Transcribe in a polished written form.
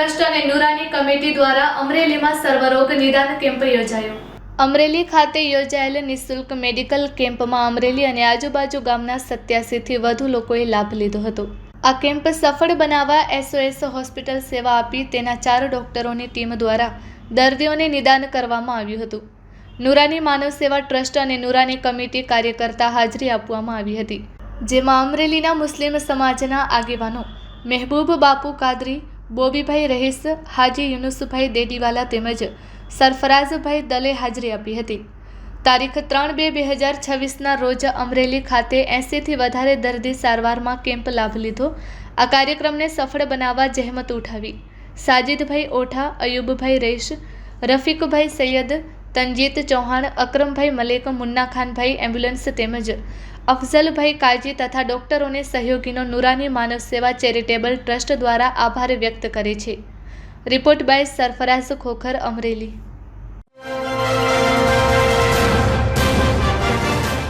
Trust અને Noorani committee દ્વારા અમરેલીમાં સર્વરોગ નિદાન કેમ્પ યોજાયો। અમરેલી ખાતે યોજાયેલ નિઃશુલ્ક મેડિકલ કેમ્પમાં અમરેલી અને આજુબાજુ ગામના 87થી વધુ લોકોએ લાભ લીધો હતો। આ કેમ્પ સફળ બનાવવા SOS હોસ્પિટલ સેવા આપી તેના 4 ડોક્ટરોની ટીમ દ્વારા દર્દીઓને નિદાન કરવામાં આવ્યું હતું। નુરાની માનવ સેવા ટ્રસ્ટ અને નુરાની કમિટી કાર્યકર્તા હાજરી આપવામાં આવી હતી, જેમાં અમરેલીના મુસ્લિમ સમાજના આગેવાનો મહેબૂબ બાપુ કાદરી, બોબીભાઈ રહીસ, હાજી યુનુસભાઈ દેડીવાલા તેમજ સરફરાઝભાઈ દલે હાજરી આપી હતી। તારીખ 3/2/2026ના રોજ અમરેલી ખાતે 80થી વધારે દર્દી સારવારમાં કેમ્પ લાભ લીધો। આ કાર્યક્રમને સફળ બનાવવા જહેમત ઉઠાવી સાજિદભાઈ ઓઠા, અયુબભાઈ રઈશ, રફીકભાઈ સૈયદ, તંજીત ચૌહાણ, અકરમભાઈ મલેક, મુન્નાખાનભાઈ એમ્બ્યુલન્સ તેમજ અફઝલભાઈ કાજી તથા ડોક્ટરોને સહયોગીનો નુરાની માનવ સેવા ચેરિટેબલ ટ્રસ્ટ દ્વારા આભાર વ્યક્ત કરે છે। Report by Sarfaraz Khokhar, Amreli.